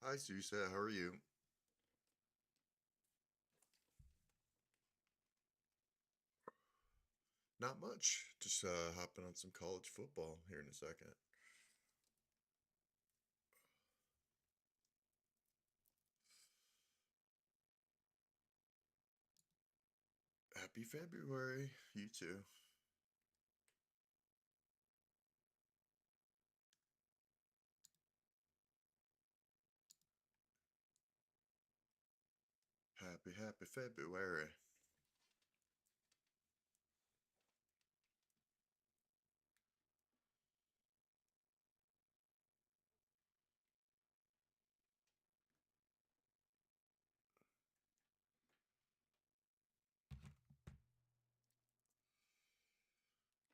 Hi, Susa. How are you? Not much. Just hopping on some college football here in a second. Happy February. You too. Happy February.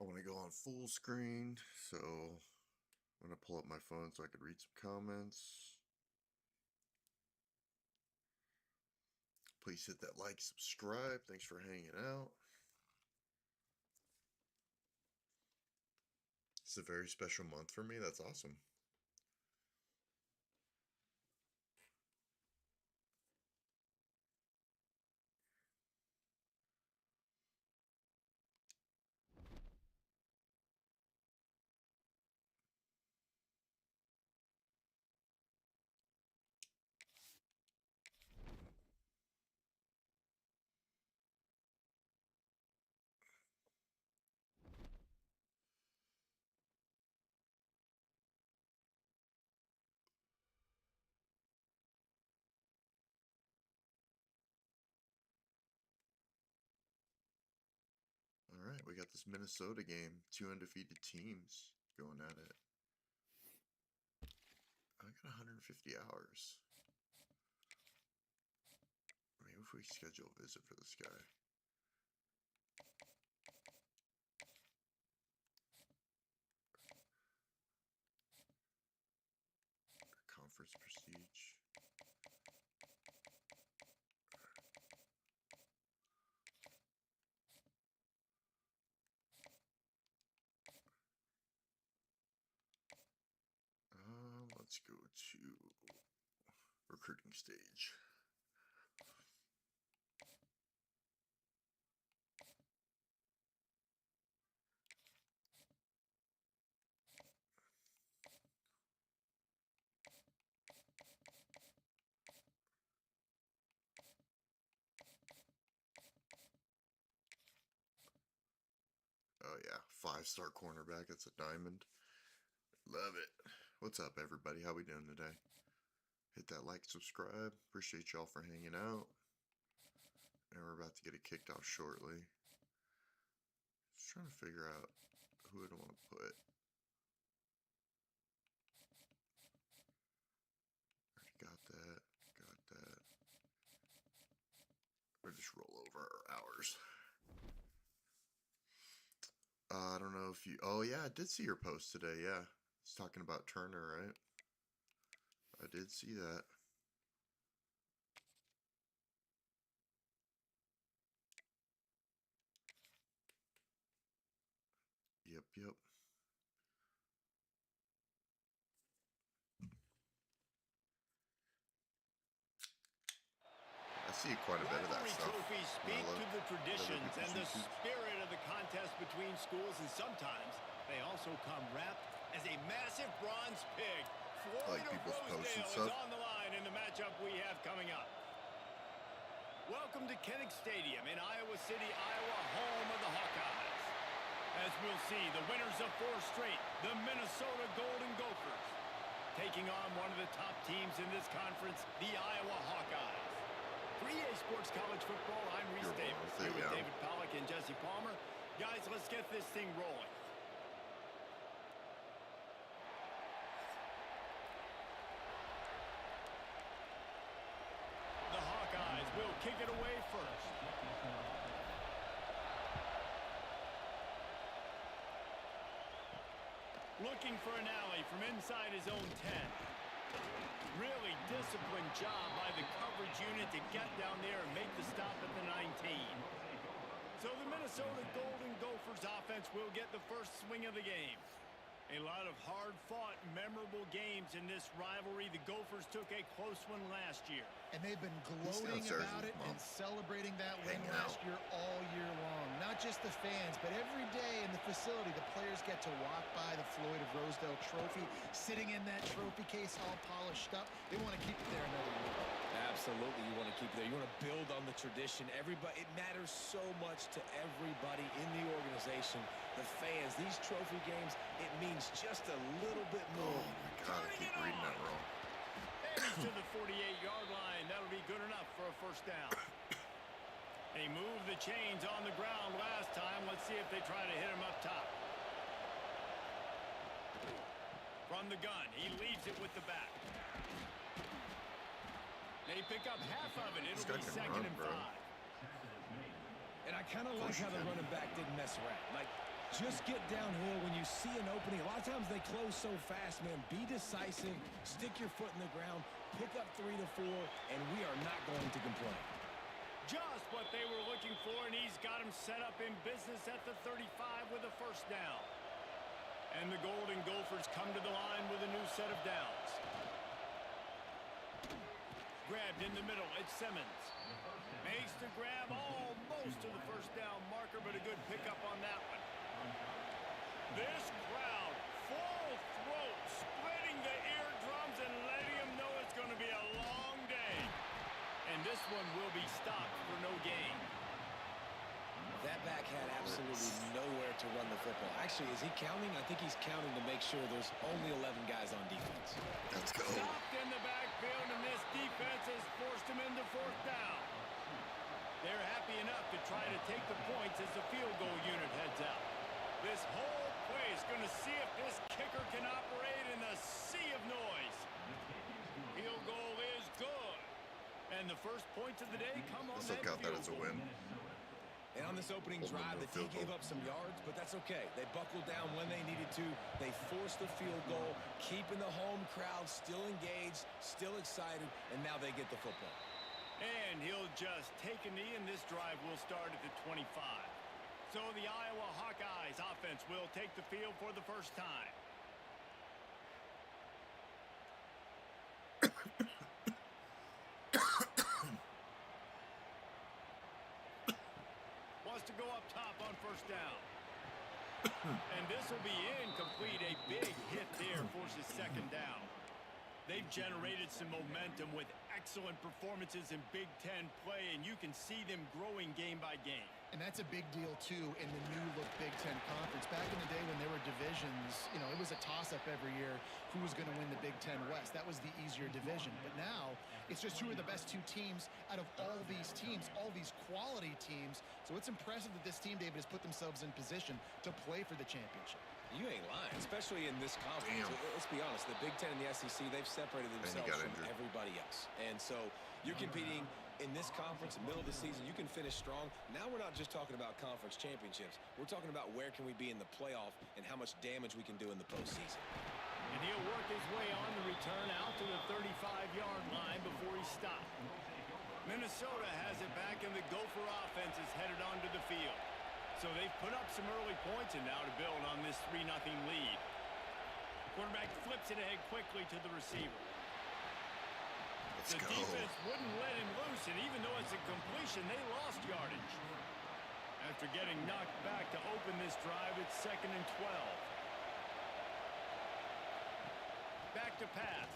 I want to go on full screen, so I'm going to pull up my phone so I could read some comments. Please hit that like, subscribe. Thanks for hanging out. It's a very special month for me. That's awesome. All right, we got this Minnesota game. Two undefeated teams going at it. I got 150 hours. Maybe if we schedule a visit for this guy. Conference prestige. Let's go to recruiting stage. Oh yeah, 5-star cornerback. That's a diamond. Love it. What's up, everybody? How we doing today? Hit that like, subscribe. Appreciate y'all for hanging out. And we're about to get it kicked off shortly. Just trying to figure out who I'd want to put. Already got that. Got that. Or just roll over our hours. I don't know if you. Oh yeah, I did see your post today. Yeah, it's talking about Turner, right? I did see that. Yep. I see quite a bit of that Rivalry stuff. trophies speak to the traditions and the spirit of the contest between schools, and sometimes they also come wrapped as a massive bronze pig. Floyd Like of people's posts and Rosedale is stuff. on the line in the matchup we have coming up. Welcome to Kinnick Stadium in Iowa City, Iowa, home of the Hawkeyes. As we'll see, the winners of 4 straight, the Minnesota Golden Gophers, taking on one of the top teams in this conference, the Iowa Hawkeyes. For EA Sports College Football, I'm Reese Davis, here with David Pollack and Jesse Palmer. Guys, let's get this thing rolling. The Hawkeyes will kick it away first. Looking for an alley from inside his own 10. Really disciplined job by the coverage unit to get down there and make the stop at the 19. So the Minnesota Golden Gophers offense will get the first swing of the game. A lot of hard-fought, memorable games in this rivalry. The Gophers took a close one last year. And they've been He's gloating downstairs about with it Mom. and celebrating that win Hanging last out. year all year long. Not just the fans, but every day in the facility, the players get to walk by the Floyd of Rosedale trophy, sitting in that trophy case all polished up. They want to keep it there another year. Absolutely, you want to keep it there. You want to build on the tradition. Everybody, it matters so much to everybody in the organization, the fans. These trophy games, it means just a little bit more. Oh my God, I keep reading that wrong. And he's to the 48-yard line. That'll be good enough for a first down. They moved the chains on the ground last time. Let's see if they try to hit him up top. From the gun, he leaves it with the back. They pick up half of it. This It'll guy be can second run, and bro. 5. And I kind of like how the running back didn't mess around. Like, just get downhill when you see an opening. A lot of times they close so fast, man. Be decisive. Stick your foot in the ground. Pick up 3 to 4, and we are not going to complain. Just what they were looking for, and he's got him set up in business at the 35 with a first down. And the Golden Gophers come to the line with a new set of downs. Grabbed in the middle, it's Simmons. Makes the grab almost to the first down marker, but a good pickup on that one. This crowd, full throat, splitting the eardrums and letting them know it's going to be a long day. And this one will be stopped for no gain. That back had absolutely nowhere to run the football. Actually, is he counting? I think he's counting to make sure there's only 11 guys on defense. Let's go. Stopped in the backfield, and this defense has forced him into fourth down. They're happy enough to try to take the points as the field goal unit heads out. This whole play is going to see if this kicker can operate in the sea of noise. Field goal is good. And the first points of the day come on Let's that look out that field as a goal. win. And on this opening Hold drive, on to the a team field gave goal. up some yards, but that's okay. They buckled down when they needed to. They forced the field goal, keeping the home crowd still engaged, still excited, and now they get the football. And he'll just take a knee, and this drive will start at the 25. So the Iowa Hawkeyes offense will take the field for the first time. Wants to go up top on first down. And this will be incomplete. A big hit there forces second down. They've generated some momentum with excellent performances in Big Ten play, and you can see them growing game by game. And that's a big deal, too, in the new-look Big Ten Conference. Back in the day when there were divisions, you know, it was a toss-up every year who was going to win the Big Ten West. That was the easier division. But now, it's just who are the best two teams out of all these teams, all these quality teams. So it's impressive that this team, David, has put themselves in position to play for the championship. You ain't lying, especially in this conference. Damn. Let's be honest, the Big Ten and the SEC, they've separated he themselves got from injured. everybody else. And so you're competing in this conference, middle of the season, you can finish strong. Now we're not just talking about conference championships. We're talking about where can we be in the playoff and how much damage we can do in the postseason. And he'll work his way on the return out to the 35-yard line before he stopped. Minnesota has it back, and the Gopher offense is headed onto the field. So they've put up some early points, and now to build on this 3-0 lead. Quarterback flips it ahead quickly to the receiver. Let's The go. defense wouldn't let him loose, and even though it's a completion, they lost yardage. After getting knocked back to open this drive, it's 2nd and 12. Back to pass.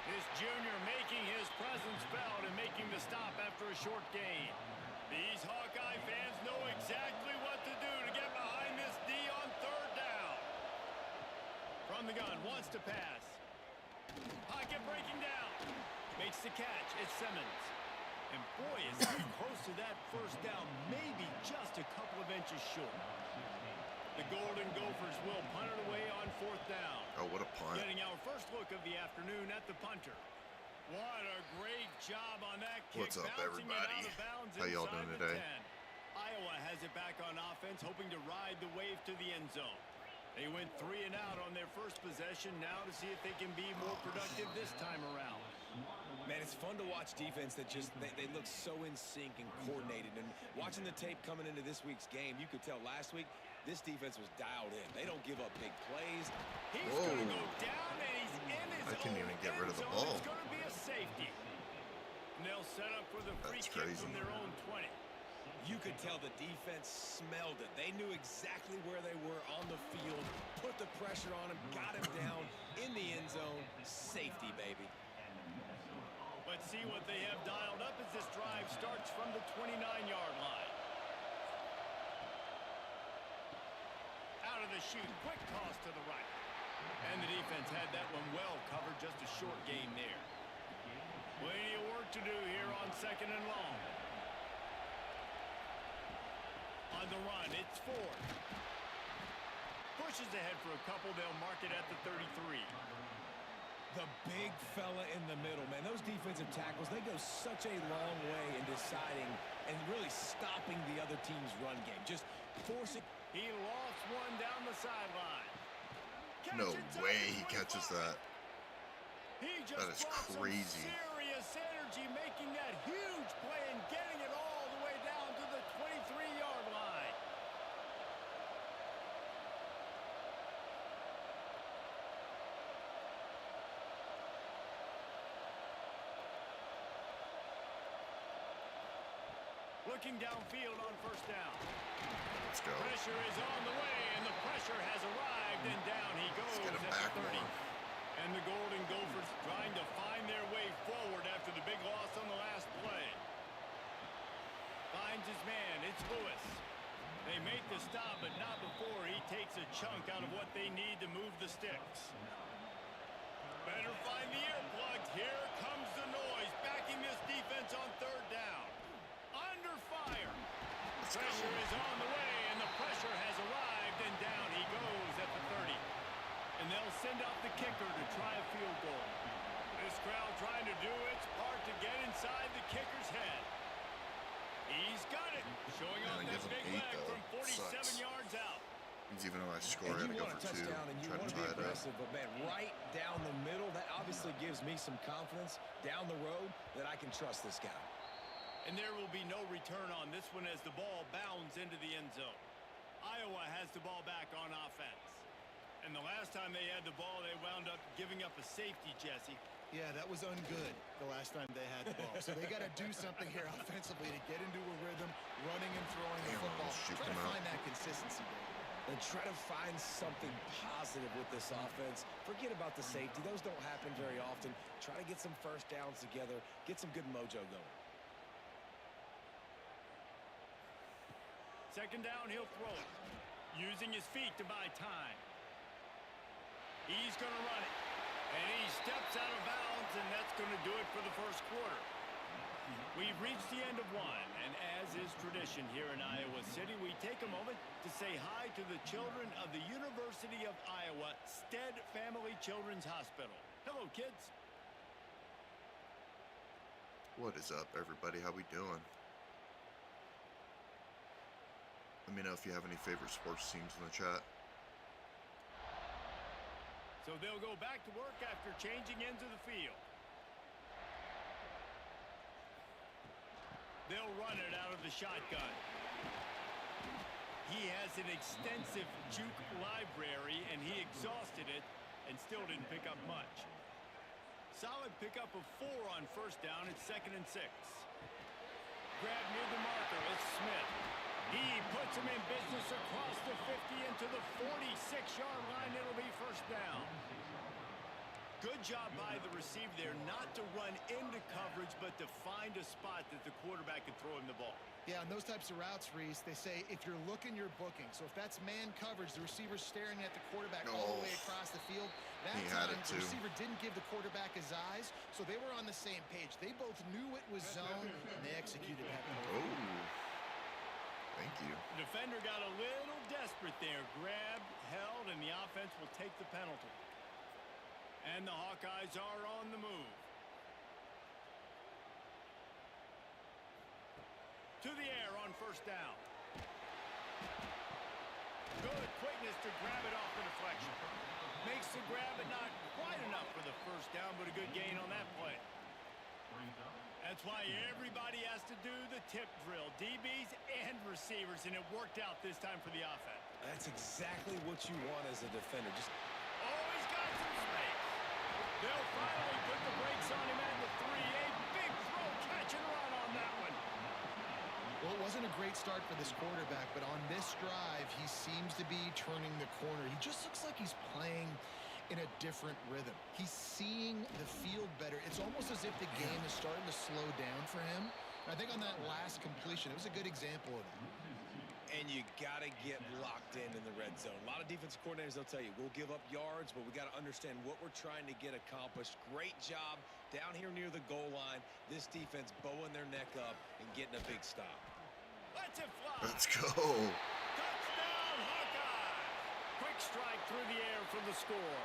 This junior making his presence felt and making the stop after a short gain. These Hawkeye fans know exactly what to do to get behind this D on 3rd down. From the gun, wants to pass. Pocket breaking down. Makes the catch. It's Simmons. And boy, is he close to that first down. Maybe just a couple of inches short. The Golden Gophers will punt it away on 4th down. Oh, what a punt. Getting our first look of the afternoon at the punter. What a great job on that kick. What's up, bouncing it everybody? out of bounds How y'all inside doing the today? 10. Iowa has it back on offense, hoping to ride the wave to the end zone. They went 3 and out on their first possession, now to see if they can be more productive this time around. Man, it's fun to watch defense that just, they look so in sync and coordinated. And watching the tape coming into this week's game, you could tell last week This defense was dialed in. They don't give up big plays. He's Whoa. going to go down, and he's in his I couldn't own even get rid of the end zone. ball. It's going to be a safety. And they'll set up for the free That's kick crazy. from their own 20. You could tell the defense smelled it. They knew exactly where they were on the field, put the pressure on him, got him down in the end zone. Safety, baby. Let's see what they have dialed up as this drive starts from the 29-yard line. Out of the chute, quick toss to the right. And the defense had that one well covered, just a short gain there. Plenty of work to do here on 2nd and long. On the run, it's Ford. Pushes ahead for a couple. They'll mark it at the 33. The big fella in the middle, man. Those defensive tackles, they go such a long way in deciding and really stopping the other team's run game. Just forcing. He lost one down the sideline. No Catch way inside he the catches 25. that. He just That is brought some crazy. serious energy, making that huge play and getting it all the way down to the 23-yard line. Looking downfield on 1st down. Let's go. Pressure is on the way, and the pressure has arrived, and down he goes Let's get him at back the 30. more. And the Golden Gophers trying to find their way forward after the big loss on the last play. Finds his man. It's Lewis. They make the stop, but not before he takes a chunk out of what they need to move the sticks. Better find the earplugs. Here comes the noise, backing this defense on 3rd down. Under fire. Let's go. Pressure is on the way, and the pressure has arrived, and down he goes at the 30. And they'll send out the kicker to try a field goal. This crowd trying to do its part to get inside the kicker's head. He's got it. Showing Man, off I that give him big 8 leg though. from 47 Sucks. yards out. Means even though I score, I And gotta you go want a for 2. touchdown and you Try want to to be tie it up. aggressive, but man, right down the middle, that obviously gives me some confidence down the road that I can trust this guy. And there will be no return on this one as the ball bounds into the end zone. Iowa has the ball back on offense. And the last time they had the ball, they wound up giving up a safety, Jesse. Yeah, that was ungood the last time they had the ball. So they got to do something here offensively to get into a rhythm, running and throwing the Damn, football. almost shoot Try to him out. find that consistency, Dave. And try to find something positive with this offense. Forget about the safety. Those don't happen very often. Try to get some first downs together. Get some good mojo going. 2nd down, he'll throw it. Using his feet to buy time. He's going to run it. And he steps out of bounds, and that's going to do it for the 1st quarter. We've reached the end of one, and as is tradition here in Iowa City, we take a moment to say hi to the children of the University of Iowa Stead Family Children's Hospital. Hello, kids. What is up, everybody? How we doing? Let me know if you have any favorite sports teams in the chat. So they'll go back to work after changing into the field. They'll run it out of the shotgun. He has an extensive juke library, and he exhausted it and still didn't pick up much. Solid pickup of 4 on 1st down. It's 2nd and 6. Grab near the marker. It's Smith. He puts him in business across the 50 into the 46-yard line. It'll be 1st down. Good job by the receiver there not to run into coverage, but to find a spot that the quarterback could throw him the ball. Yeah, on those types of routes, Reese, they say if you're looking, you're booking. So if that's man coverage, the receiver's staring at the quarterback all the way across the field. That He had time, it the too. receiver didn't give the quarterback his eyes, so they were on the same page. They both knew it was zone, and they executed that. Oh, thank you. The defender got a little desperate there. Grabbed, held, and the offense will take the penalty. And the Hawkeyes are on the move. To the air on 1st down. Good quickness to grab it off the deflection. Makes the grab, but not quite enough for the 1st down, but a good gain on that play. That's why everybody has to do the tip drill, DBs and receivers, and it worked out this time for the offense. That's exactly what you want as a defender. Just Oh, he's got some space. They'll finally put the brakes on him at the 3-8. Big throw, catch and run on that one. Well, it wasn't a great start for this quarterback, but on this drive, he seems to be turning the corner. He just looks like he's playing in a different rhythm. He's seeing the field better. It's almost as if the game is starting to slow down for him. And I think on that last completion, it was a good example of that. And you got to get locked in the red zone. A lot of defensive coordinators, they'll tell you, we'll give up yards, but we got to understand what we're trying to get accomplished. Great job down here near the goal line. This defense bowing their neck up and getting a big stop. Let's it fly. Let's go. Touchdown, Hawkeye. Quick strike through the air for the score.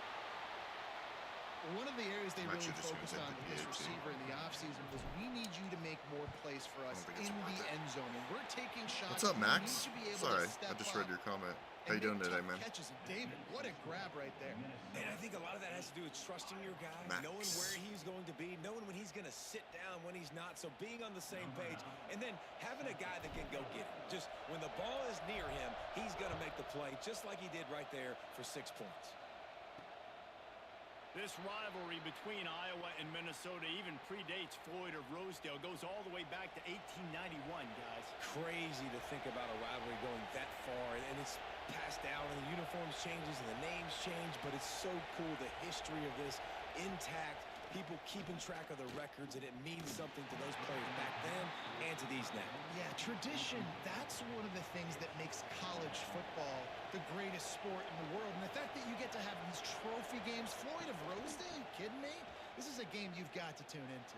One of the areas they Might really should've just focused went on to with this PAT. receiver in the offseason was we need you to make more plays for us think it's in worth the it. end zone. And we're taking shots. What's up, We Max? need to be able Sorry, to step I just up read your comment. and How you make doing today, tough man? catches. And David, what a grab right there. And I think a lot of that has to do with trusting your guy, Max. knowing where he's going to be, knowing when he's going to sit down, when he's not. So being on the same page, and then having a guy that can go get it. Just when the ball is near him, he's going to make the play, just like he did right there for 6 points. This rivalry between Iowa and Minnesota even predates Floyd of Rosedale. Goes all the way back to 1891, guys. Crazy to think about a rivalry going that far, and it's passed down, and the uniforms changes, and the names change, but it's so cool, the history of this intact, people keeping track of the records, and it means something to those players back then and to these now. Yeah, tradition, that's one of the things that makes college football the greatest sport in the world. And the fact that you get to have these trophy games, Floyd of Rosedale, you kidding me? This is a game you've got to tune into.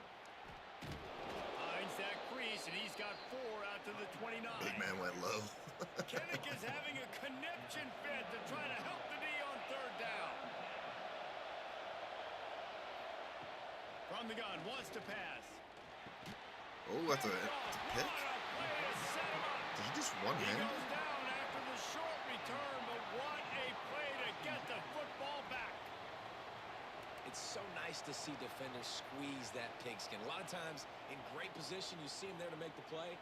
Finds that crease, and he's got 4 out to the 29. Big man went low. Kinnick is having a conniption fit to try to help the D on 3rd down. From the gun, wants to pass. Oh, that's a pick. What a play to set him up. Did he just He one-hand? goes down after the short return, but what a play to get the football back. It's so nice to see defenders squeeze that pigskin. A lot of times in great position, you see them there to make the play,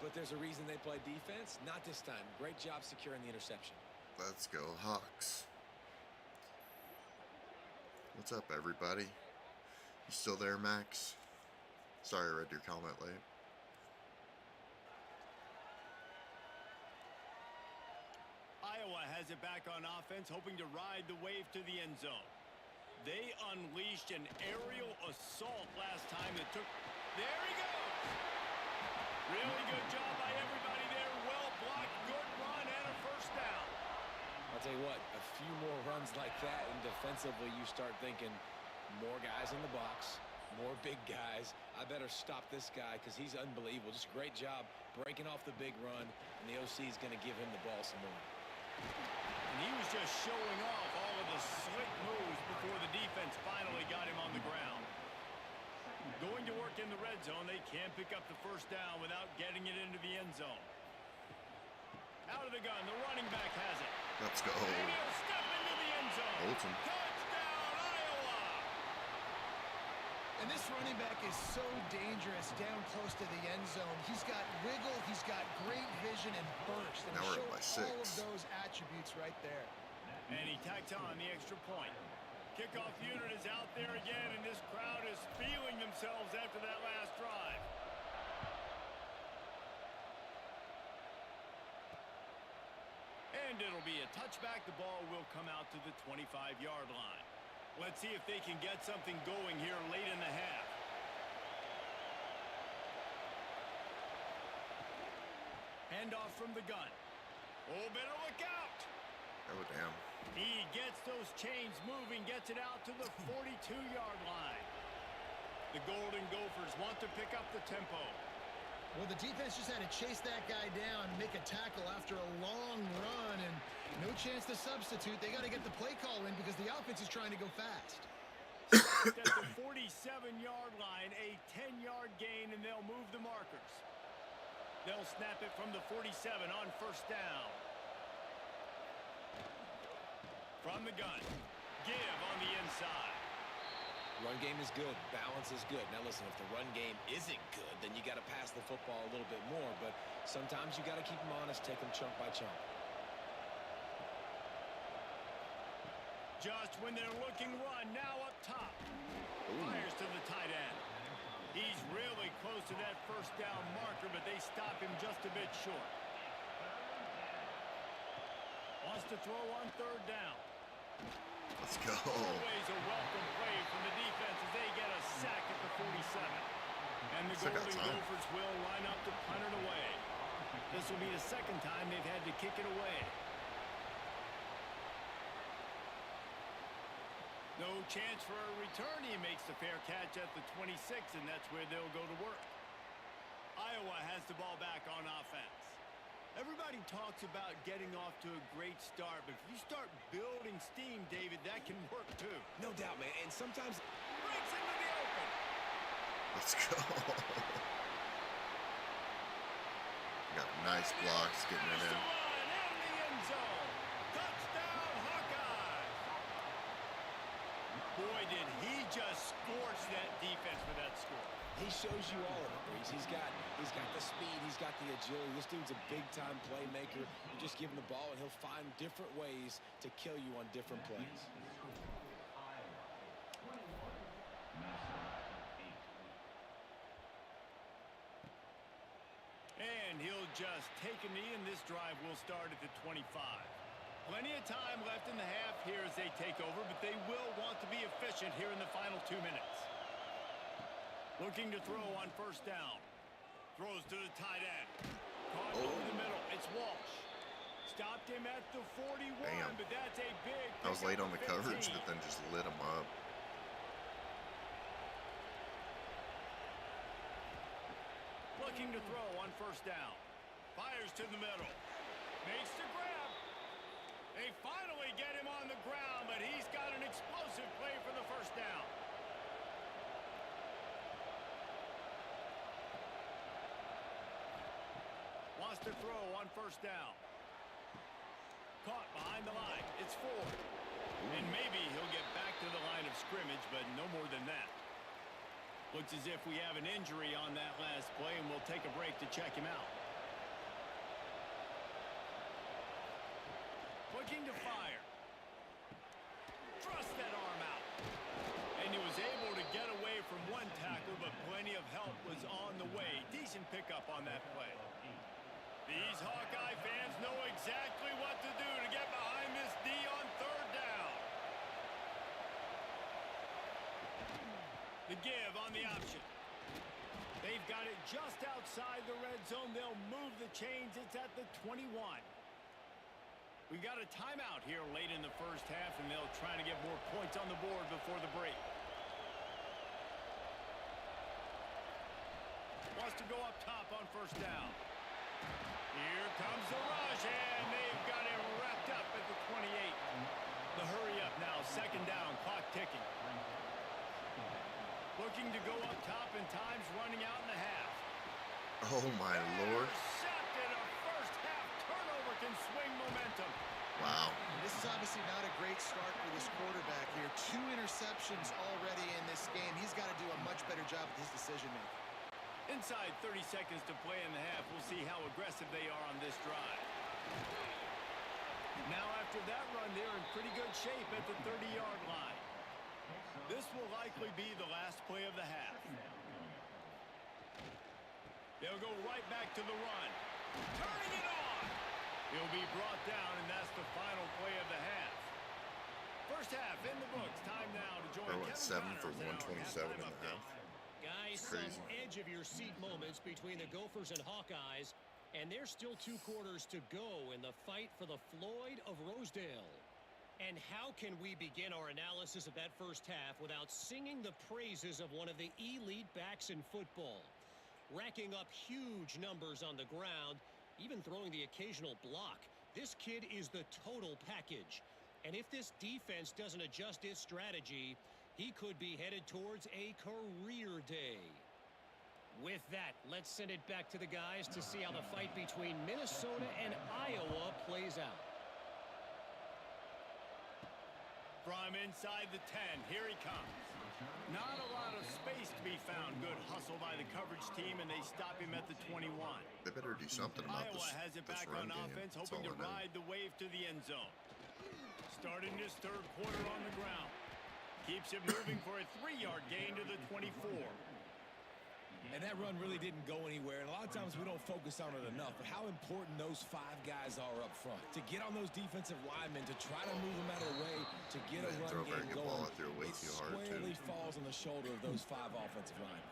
but there's a reason they play defense. Not this time. Great job securing the interception. Let's go, Hawks. What's up, everybody? You still there, Max? Sorry, I read your comment late. Iowa has it back on offense, hoping to ride the wave to the end zone. They unleashed an aerial assault last time that took... There he goes! Really good job by everybody there. Well blocked, good run, and a 1st down. I'll tell you what, a few more runs like that, and defensively you start thinking more guys in the box, more big guys. I better stop this guy because he's unbelievable. Just a great job breaking off the big run, and the OC is going to give him the ball some more. And he was just showing off all of the slick moves before the defense finally got him on the ground. Going to work in the red zone, they can't pick up the 1st down without getting it into the end zone. Out of the gun, the running back has it. Let's go. And he'll step into the end zone. Bolton. Touchdown, Iowa! And this running back is so dangerous down close to the end zone. He's got wiggle, he's got great vision and burst. And Now he we're up showed by all of 6. those attributes right there. And he tacks on the extra point. Kickoff unit is out there again, and this crowd is feeling themselves after that last drive. And it'll be a touchback. The ball will come out to the 25-yard line. Let's see if they can get something going here late in the half. Handoff from the gun. Oh, better look out. Oh, damn. He gets those chains moving, gets it out to the 42-yard line. The Golden Gophers want to pick up the tempo. Well, the defense just had to chase that guy down and make a tackle after a long run, and no chance to substitute. They got to get the play call in because the offense is trying to go fast. At the 47-yard line, a 10-yard gain, and they'll move the markers. They'll snap it from the 47 on 1st down. From the gun, give on the inside. Run game is good. Balance is good. Now, listen, if the run game isn't good, then you got to pass the football a little bit more. But sometimes you got to keep them honest, take them chunk by chunk. Just when they're looking run, now up top. Fires to the tight end. He's really close to that first down marker, but they stop him just a bit short. Wants to throw on third down. Let's go. Always a welcome play from the defense as they get a sack at the 47. And the Still got Golden time. Gophers will line up to punt it away. This will be the second time they've had to kick it away. No chance for a return. He makes the fair catch at the 26, and that's where they'll go to work. Iowa has the ball back on offense. Everybody talks about getting off to a great start, but if you start building steam, David, that can work too. No doubt, man. And sometimes Breaks into the open. Let's go. Got nice blocks getting it in. Line and the end zone. Touchdown, Hawkeyes. Boy, did he just scorch that defense for that score. he shows you all of it, Breeze. He's got the speed, he's got the agility. This dude's a big-time playmaker. You just give him the ball, and he'll find different ways to kill you on different plays. And he'll just take a knee, and this drive will start at the 25. Plenty of time left in the half here as they take over, but they will want to be efficient here in the final 2 minutes. Looking to throw on first down. Throws to the tight end. Caught over the middle. It's Walsh. Stopped him at the 41, Damn. but that's a big I was late on the pickup coverage, 15. but then just lit him up. Looking to throw on first down. Fires to the middle. Makes the grab. They finally get him on the ground, but he's got an explosive play for the first down. Wants to throw on first down. Caught behind the line. It's Ford. And maybe he'll get back to the line of scrimmage, but no more than that. Looks as if we have an injury on that last play, and we'll take a break to check him out. Looking to fire. Thrust that arm out. And he was able to get away from one tackler, but plenty of help was on the way. Decent pickup on that play. These Hawkeye fans know exactly what to do to get behind this D on third down. The give on the option. They've got it just outside the red zone. They'll move the chains. It's at the 21. We've got a timeout here late in the first half, and they'll try to get more points on the board before the break. Wants to go up top on first down. Here comes the rush, and they've got him wrapped up at the 28. The hurry up now, second down, clock ticking. Looking to go up top, and time's running out in the half. Oh my lord. Intercepted. A first half turnover can swing momentum. Wow. This is obviously not a great start for this quarterback here. 2 interceptions already in this game. He's got to do a much better job with his decision-making. Inside 30 seconds to play in the half. We'll see how aggressive they are on this drive. Now after that run, they're in pretty good shape at the 30-yard line. This will likely be the last play of the half. They'll go right back to the run. Turning it on. He'll be brought down, and that's the final play of the half. First half in the books. Time now to join Bro went 7 Kevin for Connors in our 127 halftime in the update. half. Guys, It's some crazy. edge-of-your-seat moments between the Gophers and Hawkeyes, and there's still 2 quarters to go in the fight for the Floyd of Rosedale. And how can we begin our analysis of that first half without singing the praises of one of the elite backs in football? Racking up huge numbers on the ground, even throwing the occasional block. This kid is the total package. And if this defense doesn't adjust its strategy, he could be headed towards a career day. With that, let's send it back to the guys to see how the fight between Minnesota and Iowa plays out. From inside the 10, here he comes. Not a lot of space to be found. Good hustle by the coverage team, and they stop him at the 21. They better do something about Iowa this, has it this back run on game. offense, That's hoping all to I know. ride the wave to the end zone. Starting this third quarter on the ground. Keeps it moving for a 3-yard gain to the 24. And that run really didn't go anywhere. And a lot of times we don't focus on it enough. But how important those 5 guys are up front. To get on those defensive linemen, to try to move them out of the way, to get a Man, run throw a very game good ball. going. I threw it way It too hard, too. squarely falls on the shoulder of those 5 offensive linemen.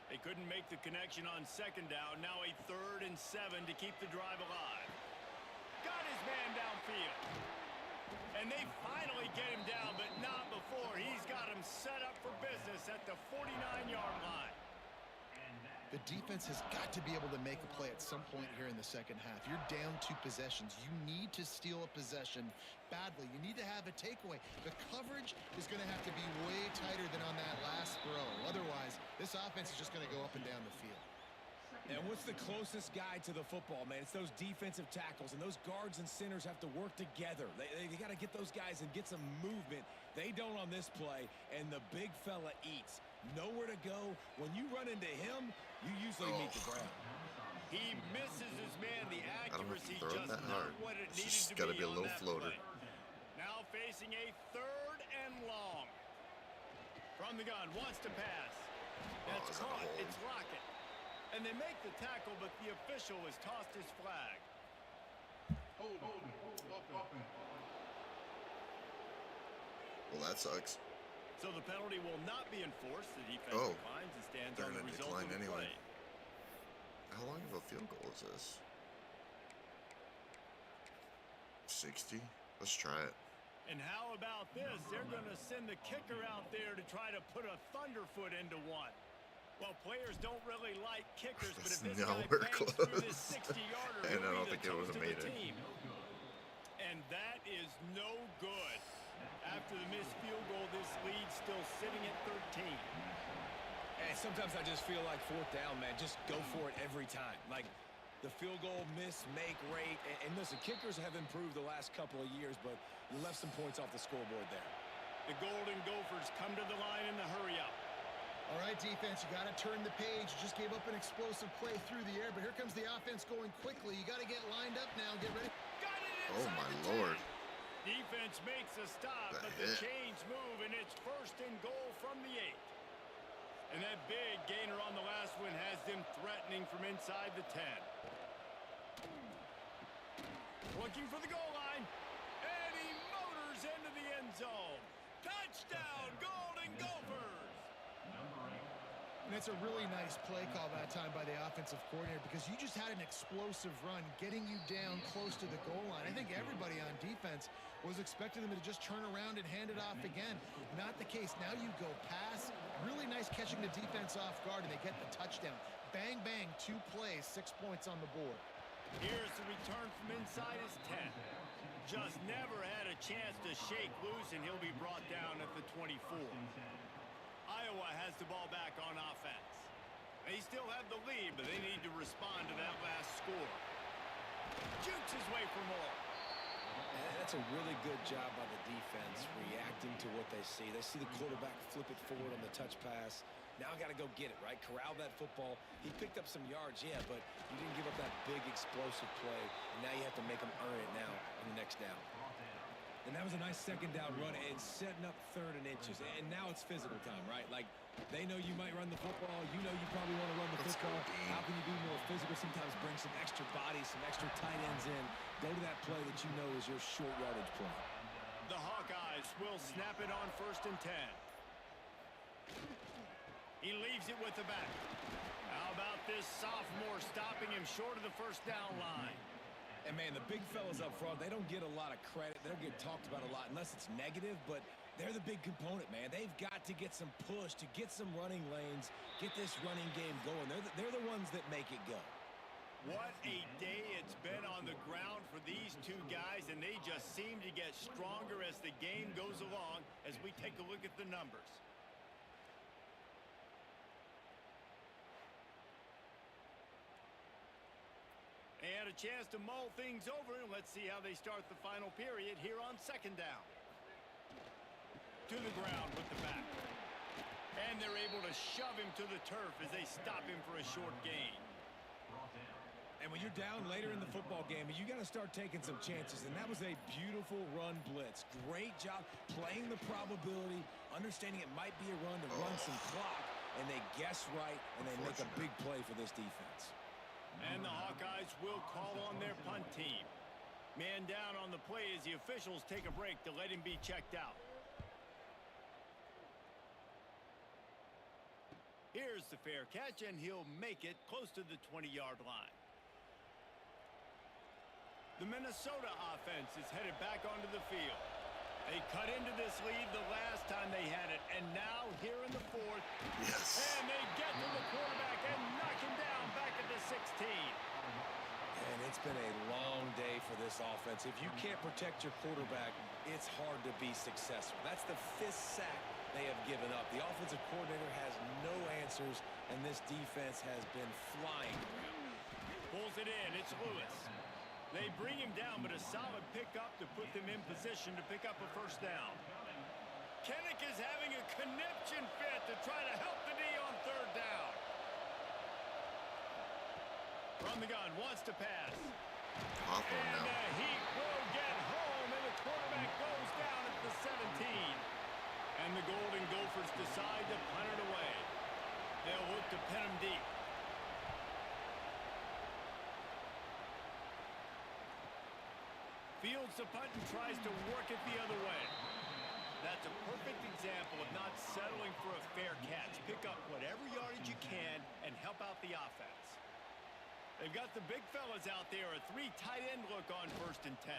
They couldn't make the connection on second down. Now a 3rd and 7 to keep the drive alive. Got his man downfield. And they finally get him down, but not before. He's got him set up for business at the 49-yard line. The defense has got to be able to make a play at some point here in the second half. You're down 2 possessions. You need to steal a possession badly. You need to have a takeaway. The coverage is going to have to be way tighter than on that last throw. Otherwise, this offense is just going to go up and down the field. And what's the closest guy to the football, man? It's those defensive tackles, and those guards and centers have to work together. They got to get those guys and get some movement. They don't on this play, and the big fella eats. Nowhere to go. When you run into him, you usually meet the ground. He misses his man. The I don't have to accuracy throw it just that not hard. what it It's needed just to gotta be be a on little that floater. play. Now facing a 3rd and long. From the gun, wants to pass. That's is that a caught. hold? It's Lockett. And they make the tackle, but the official has tossed his flag. Well, that sucks. So the penalty will not be enforced. The defense Oh. declines and stands They're on the gonna result decline of the anyway. play. How long of a field goal is this? 60? Let's try it. And how about this? They're going to send the kicker out there to try to put a thunderfoot into one. Well, players don't really like kickers, but if this guy Nowhere bangs through this close. 60-yarder, And I he'll don't be think the it toast would've of made the it. team. And that is no good. After the missed field goal, this lead's still sitting at 13. And sometimes I just feel like 4th down, man. Just go for it every time. Like the field goal miss, make rate. And listen, kickers have improved the last couple of years, but you left some points off the scoreboard there. The Golden Gophers come to the line in the hurry-up. All right, defense, you got to turn the page. You just gave up an explosive play through the air, but here comes the offense going quickly. You got to get lined up now. Get ready. Got it Oh, inside my the Lord. 10. Defense makes a stop, The but the hit. chains move, and it's 1st and goal from the 8. And that big gainer on the last one has them threatening from inside the 10. Looking for the goal line, and he motors into the end zone. Touchdown, Golden Gophers! And it's a really nice play call that time by the offensive coordinator because you just had an explosive run getting you down close to the goal line. I think everybody on defense was expecting them to just turn around and hand it off again. Not the case. Now you go pass. Really nice catching the defense off guard, and they get the touchdown. Bang, bang, 2 plays, 6 points on the board. Here's the return from inside his 10. Just never had a chance to shake loose, and he'll be brought down at the 24. Iowa has the ball back on offense. They still have the lead, but they need to respond to that last score. Jukes his way for more. And that's a really good job by the defense reacting to what they see. They see the quarterback flip it forward on the touch pass. Now I got to go get it, right? Corral that football. He picked up some yards, yeah, but you didn't give up that big explosive play. And now you have to make them earn it now on the next down. And that was a nice 2nd down run and setting up 3rd and inches. And now it's physical time, right? Like, they know you might run the football. You know you probably want to run the Let's go, football. Dean. How can you be more physical? Sometimes bring some extra bodies, some extra tight ends in. Go to that play that you know is your short yardage play. The Hawkeyes will snap it on 1st and 10. He leaves it with the back. How about this sophomore stopping him short of the 1st down line? And, man, the big fellas up front, they don't get a lot of credit. They don't get talked about a lot unless it's negative, but they're the big component, man. They've got to get some push, to get some running lanes, get this running game going. They're the ones that make it go. What a day it's been on the ground for these 2 guys, and they just seem to get stronger as the game goes along as we take a look at the numbers. And a chance to mull things over, and let's see how they start the final period here on 2nd down. To the ground with the back. And they're able to shove him to the turf as they stop him for a short gain. And when you're down later in the football game, you got to start taking some chances. And that was a beautiful run blitz. Great job playing the probability, understanding it might be a run to run some clock. And they guess right, and they make a big play for this defense. And the Hawkeyes will call on their punt team. Man down on the play as the officials take a break to let him be checked out. Here's the fair catch, and he'll make it close to the 20-yard line. The Minnesota offense is headed back onto the field. They cut into this lead the last time they had it, and now here in the fourth. Yes. And they get to the quarterback and knock him down back at the 16. And it's been a long day for this offense. If you can't protect your quarterback, it's hard to be successful. That's the 5th sack they have given up. The offensive coordinator has no answers, and this defense has been flying around. Pulls it in. It's Lewis. They bring him down, but a solid pickup to put them in position to pick up a first down. Kennick is having a conniption fit to try to help the D on 3rd down. From the gun, wants to pass. Hawthorne And now. he will get home, and the quarterback goes down at the 17. And the Golden Gophers decide to punt it away. They'll look to pin him deep. Fields the punt and tries to work it the other way. That's a perfect example of not settling for a fair catch. Pick up whatever yardage you can and help out the offense. They've got the big fellas out there, a 3 tight end look on 1st and 10.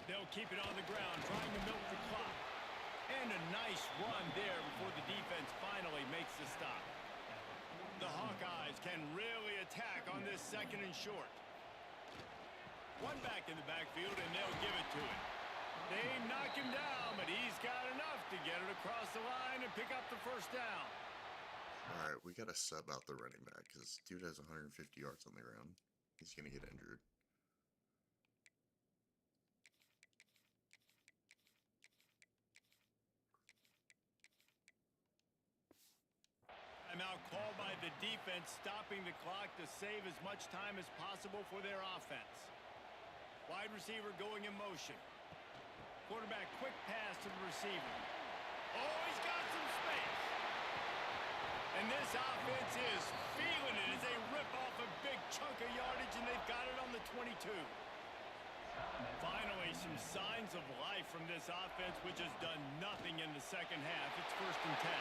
They'll keep it on the ground, trying to milk the clock. And a nice run there before the defense finally makes the stop. The Hawkeyes can really attack on this 2nd and short. One back in the backfield, and they'll give it to him. They knock him down, but he's got enough to get it across the line and pick up the first down. All right, we got to sub out the running back because dude has 150 yards on the ground. He's going to get injured. Timeout called by the defense, stopping the clock to save as much time as possible for their offense. Wide receiver going in motion. Quarterback quick pass to the receiver. Oh, he's got some space. And this offense is feeling it as they rip off a big chunk of yardage, and they've got it on the 22. Finally, some signs of life from this offense, which has done nothing in the second half. It's 1st and 10.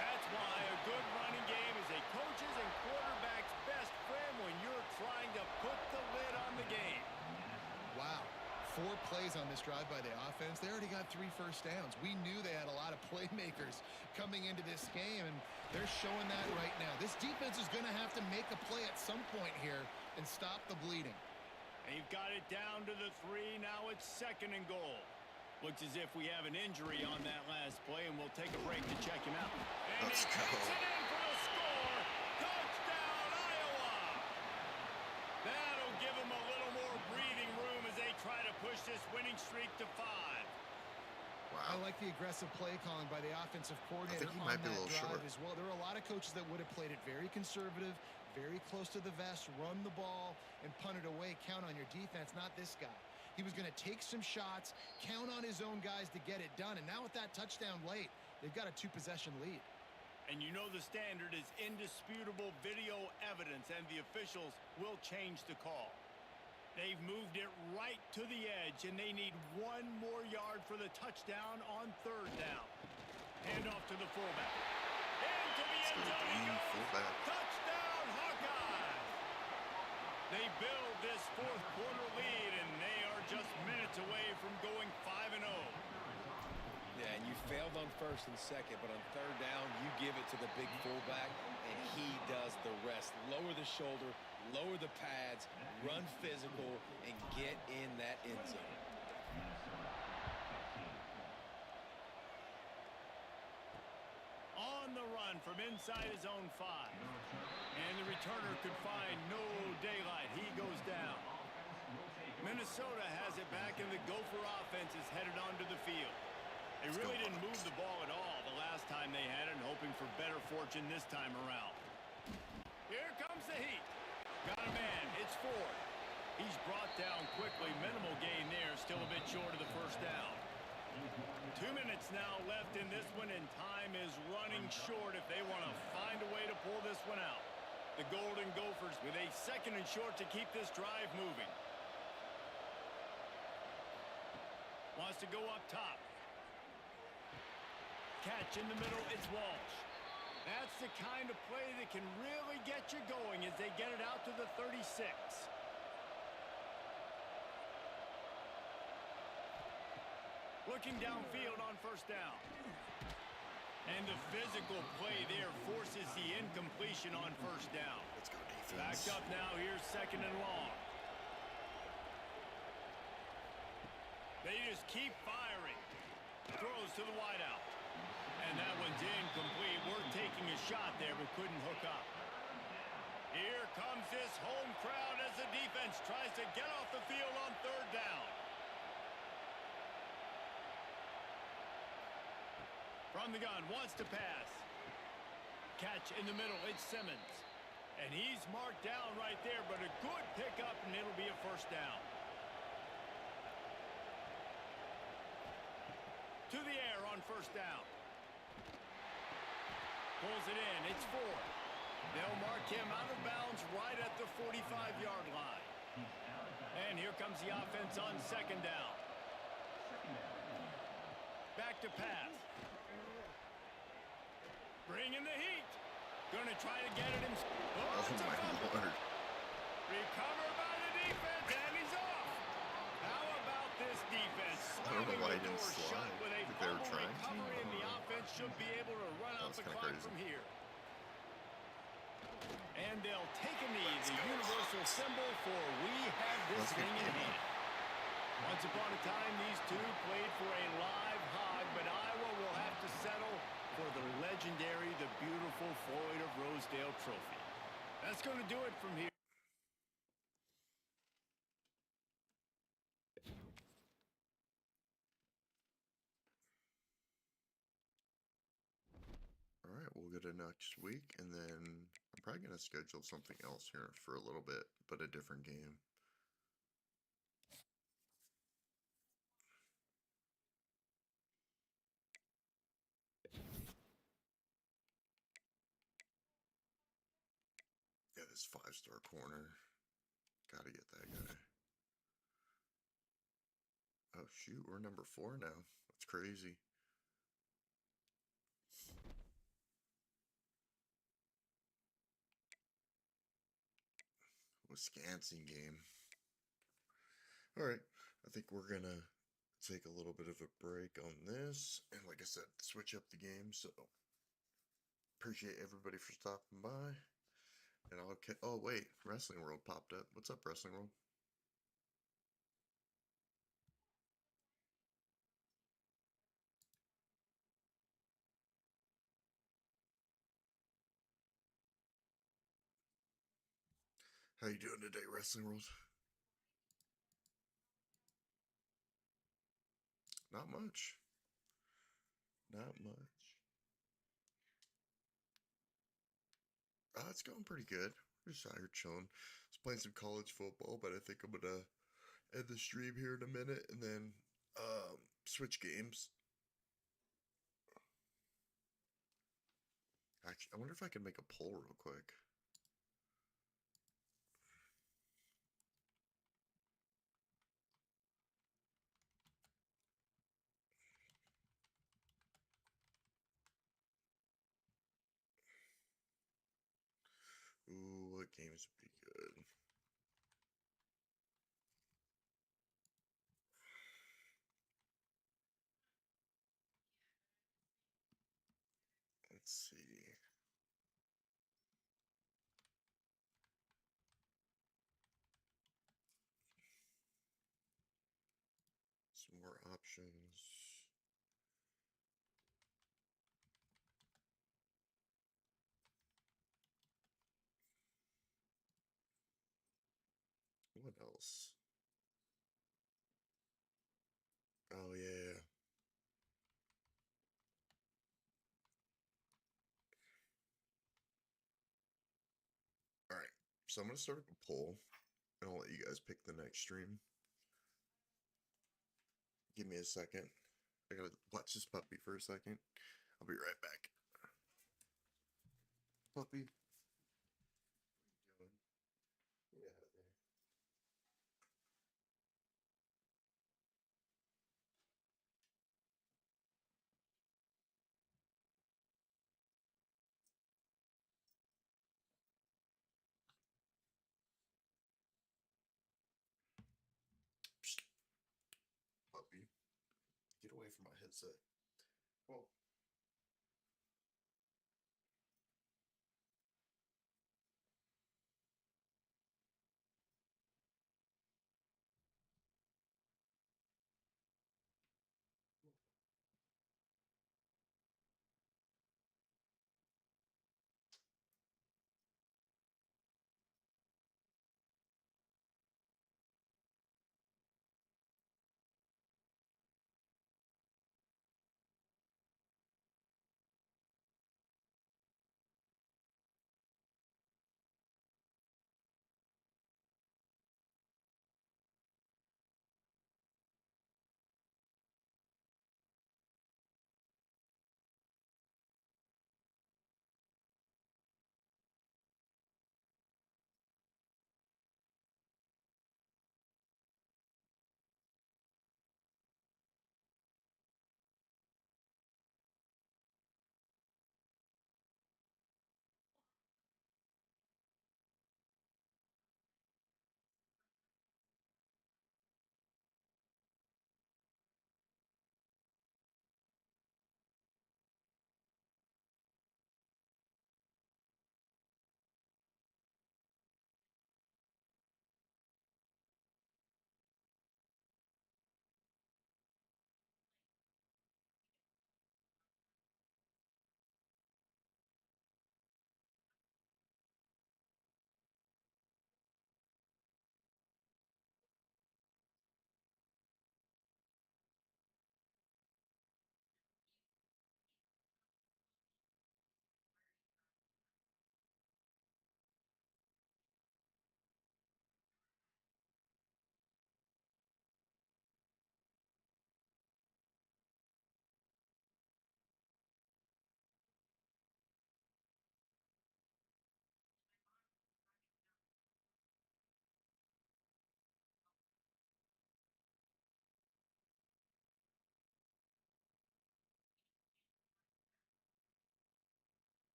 That's why a good running game is a coach's and quarterback's best friend when you're trying to put the lid on the game. Wow. 4 plays on this drive by the offense. They already got 3 first downs. We knew they had a lot of playmakers coming into this game, and they're showing that right now. This defense is going to have to make a play at some point here and stop the bleeding. They've got it down to the 3. Now it's 2nd and goal. Looks as if we have an injury on that last play, and we'll take a break to check him out. And Let's he go. takes it in for the score. Touchdown, Iowa! That'll give them a little more breathing room as they try to push this winning streak to 5. I like the aggressive play calling by the offensive coordinator he on might be a that little drive short. as well. There are a lot of coaches that would have played it very conservative, very close to the vest, run the ball, and punt it away. Count on your defense, not this guy. He was going to take some shots, count on his own guys to get it done. And now with that touchdown late, they've got a 2-possession lead. And you know the standard is indisputable video evidence, and the officials will change the call. They've moved it right to the edge, and they need 1 more yard for the touchdown on 3rd down. Hand off to the fullback. Into the end zone he goes. Fullback. Touchdown, Hawkeyes! They build this 4th quarter lead, and they are just minutes away from going 5-0. Yeah, and you failed on 1st and 2nd, but on 3rd down, you give it to the big fullback, and he does the rest. Lower the shoulder, lower the pads, run physical, and get in that end zone. On the run from inside his own 5. And the returner could find no daylight. He goes down. Minnesota has it back, and the Gopher offense is headed onto the field. They Let's go, really didn't move Bucks. the ball at all the last time they had it, hoping for better fortune this time around. Here comes the heat. Got a man. It's Ford. He's brought down quickly. Minimal gain there. Still a bit short of the first down. 2 minutes now left in this one, and time is running short if they want to find a way to pull this one out. The Golden Gophers with a 2nd and short to keep this drive moving. Wants to go up top. Catch in the middle, it's Walsh. That's the kind of play that can really get you going as they get it out to the 36. Looking downfield on first down. And the physical play there forces the incompletion on first down. Let's go defense. Backed up now, here's 2nd and long. They just keep firing. Throws to the wideout. And that one's incomplete. We're taking a shot there, but couldn't hook up. Here comes this home crowd as the defense tries to get off the field on 3rd down. From the gun, wants to pass. Catch in the middle, it's Simmons. And he's marked down right there, but a good pickup, and it'll be a first down. To the air on first down. Pulls it in, it's Ford. They'll mark him out of bounds right at the 45-yard line. And here comes the offense on 2nd down. Back to pass. Bring in the heat. Gonna try to get it himself. Oh, Oh it's a my fumble. lord. Recovered by the defense, and he's off. How about this defense? I don't know why he Slamming the didn't door shut slide. with a If they were fumble trying to, recovery, and the I don't know. offense should be able to run out was the kinda clock crazy. from here. And they'll take a knee, the universal symbol for we have this That's a good thing in game. hand. Once upon a time, these two played for a live hog, but Iowa will have to settle for the legendary, the beautiful Floyd of Rosedale trophy. That's going to do it from here. All right, we'll get it next week, and then I'm probably going to schedule something else here for a little bit, but a different game. Yeah, this 5-star corner. Gotta get that guy. Oh, shoot, we're number 4 now. That's crazy. Wisconsin game. All right, I think we're gonna take a little bit of a break on this, and like I said, switch up the game. So appreciate everybody for stopping by. And I'll oh wait, Wrestling World popped up. What's up, Wrestling World? How you doing today, Wrestling World? Not much. Not much. It's going pretty good. We're just out here chilling. Just playing some college football, but I think I'm gonna end the stream here in a minute and then switch games. Actually, I wonder if I can make a poll real quick. Ooh, what games would be good? Let's see. Some more options. What else? Oh, yeah. So I'm gonna start up a poll, and I'll let you guys pick the next stream. Give me a second. I gotta watch this puppy for a second. I'll be right back. Puppy. What are you doing? Get out of there. Psst. Puppy. Get away from my headset. Well,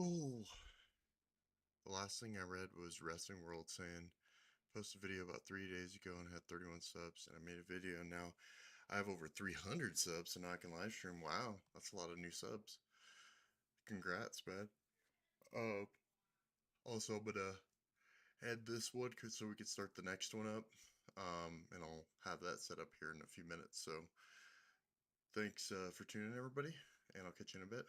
Oh, the last thing I read was Wrestling World saying, posted a video about 3 days ago and had 31 subs, and I made a video, and now I have over 300 subs, and now I can live stream. Wow, that's a lot of new subs. Congrats, man. Also, I'm gonna add this one so we can start the next one up. And I'll have that set up here in a few minutes. So, thanks for tuning in, everybody, and I'll catch you in a bit.